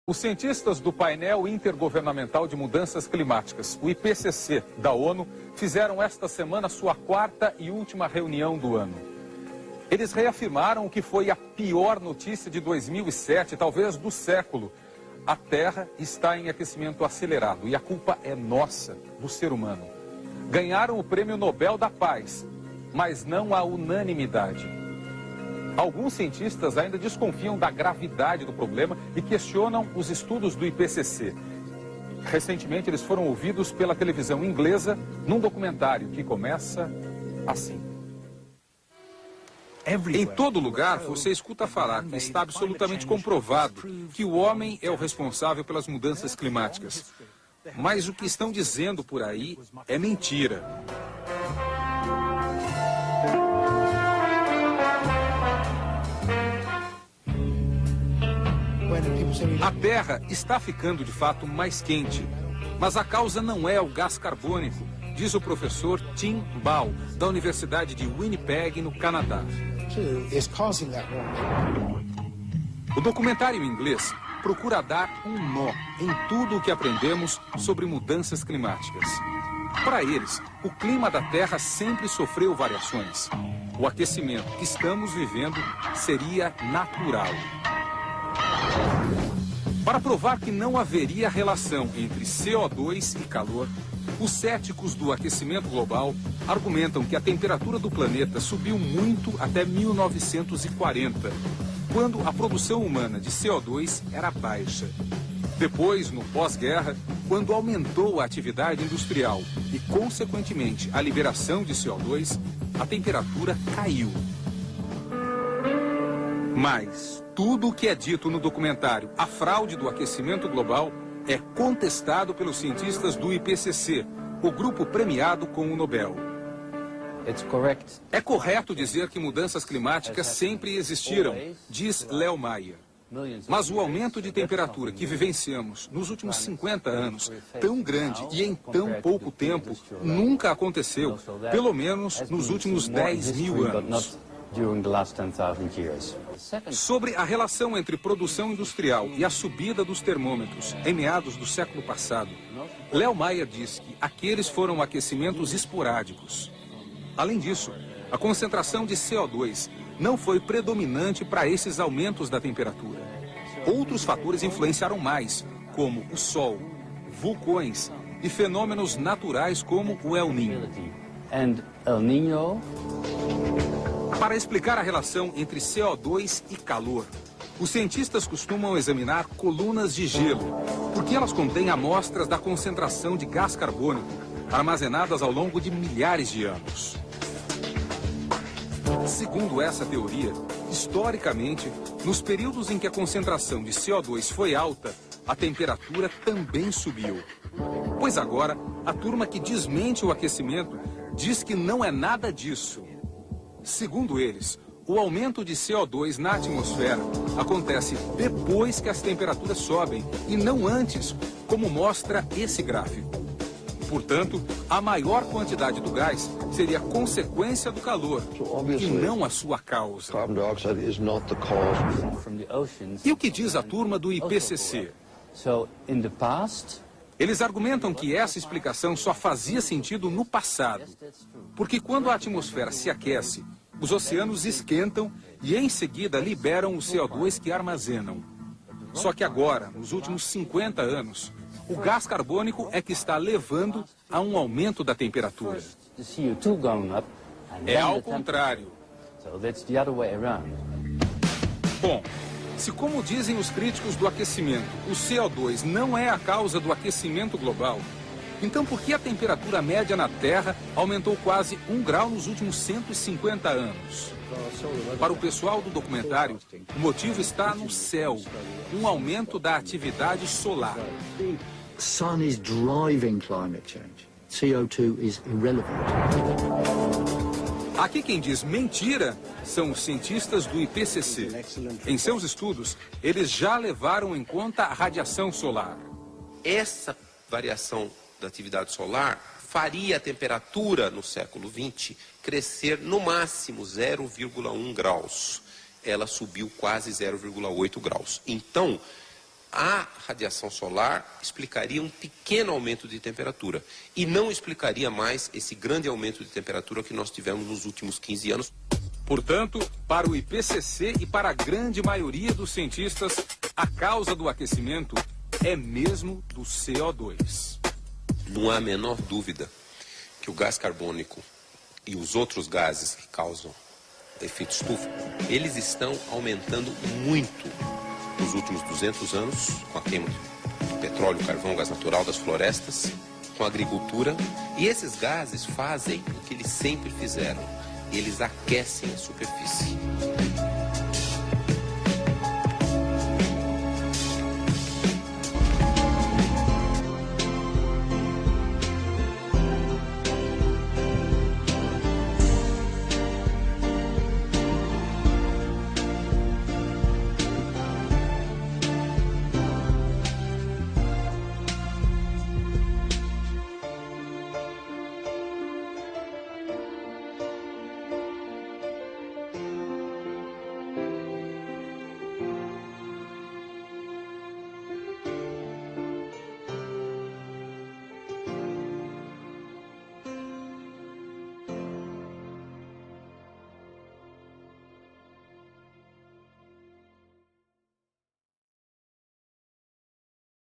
Os cientistas do Painel Intergovernamental de Mudanças Climáticas, o IPCC, da ONU, fizeram esta semana sua quarta e última reunião do ano. Eles reafirmaram o que foi a pior notícia de 2007, talvez do século. A Terra está em aquecimento acelerado e a culpa é nossa, do ser humano. Ganharam o Prêmio Nobel da Paz, mas não a unanimidade. Alguns cientistas ainda desconfiam da gravidade do problema e questionam os estudos do IPCC. Recentemente, eles foram ouvidos pela televisão inglesa num documentário que começa assim. Em todo lugar, você escuta falar que está absolutamente comprovado que o homem é o responsável pelas mudanças climáticas. Mas o que estão dizendo por aí é mentira. A Terra está ficando de fato mais quente, mas a causa não é o gás carbônico, diz o professor Tim Ball, da Universidade de Winnipeg, no Canadá. O documentário em inglês procura dar um nó em tudo o que aprendemos sobre mudanças climáticas. Para eles, o clima da Terra sempre sofreu variações. O aquecimento que estamos vivendo seria natural. Para provar que não haveria relação entre CO2 e calor, os céticos do aquecimento global argumentam que a temperatura do planeta subiu muito até 1940, quando a produção humana de CO2 era baixa. Depois, no pós-guerra, quando aumentou a atividade industrial e, consequentemente, a liberação de CO2, a temperatura caiu. Mas tudo o que é dito no documentário A Fraude do Aquecimento Global é contestado pelos cientistas do IPCC, o grupo premiado com o Nobel. É correto dizer que mudanças climáticas sempre existiram, diz Leo Mayer. Mas o aumento de temperatura que vivenciamos nos últimos 50 anos, tão grande e em tão pouco tempo, nunca aconteceu, pelo menos nos últimos 10 mil anos. Sobre a relação entre produção industrial e a subida dos termômetros em meados do século passado, Leo Mayer diz que aqueles foram aquecimentos esporádicos. Além disso, a concentração de CO2 não foi predominante para esses aumentos da temperatura. Outros fatores influenciaram mais, como o Sol, vulcões e fenômenos naturais como o El Niño. Para explicar a relação entre CO2 e calor, os cientistas costumam examinar colunas de gelo, porque elas contêm amostras da concentração de gás carbônico, armazenadas ao longo de milhares de anos. Segundo essa teoria, historicamente, nos períodos em que a concentração de CO2 foi alta, a temperatura também subiu. Pois agora, a turma que desmente o aquecimento diz que não é nada disso. Segundo eles, o aumento de CO2 na atmosfera acontece depois que as temperaturas sobem e não antes, como mostra esse gráfico. Portanto, a maior quantidade do gás seria consequência do calor e não a sua causa. E o que diz a turma do IPCC? Eles argumentam que essa explicação só fazia sentido no passado, porque quando a atmosfera se aquece, os oceanos esquentam e em seguida liberam o CO2 que armazenam. Só que agora, nos últimos 50 anos, o gás carbônico é que está levando a um aumento da temperatura. É ao contrário. Bom, se como dizem os críticos do aquecimento, o CO2 não é a causa do aquecimento global, então por que a temperatura média na Terra aumentou quase 1 grau nos últimos 150 anos? Para o pessoal do documentário, o motivo está no céu, um aumento da atividade solar. Sun is driving climate change. CO2 is irrelevant. Aqui quem diz mentira são os cientistas do IPCC. Em seus estudos, eles já levaram em conta a radiação solar. Essa variação da atividade solar faria a temperatura no século XX crescer no máximo 0,1 graus. Ela subiu quase 0,8 graus. Então, A radiação solar explicaria um pequeno aumento de temperatura e não explicaria mais esse grande aumento de temperatura que nós tivemos nos últimos 15 anos. Portanto, para o IPCC e para a grande maioria dos cientistas, a causa do aquecimento é mesmo do CO2. Não há a menor dúvida que o gás carbônico e os outros gases que causam efeito estufa, eles estão aumentando muito nos últimos 200 anos, com a queima de petróleo, carvão, gás natural das florestas, com a agricultura. E esses gases fazem o que eles sempre fizeram: eles aquecem a superfície.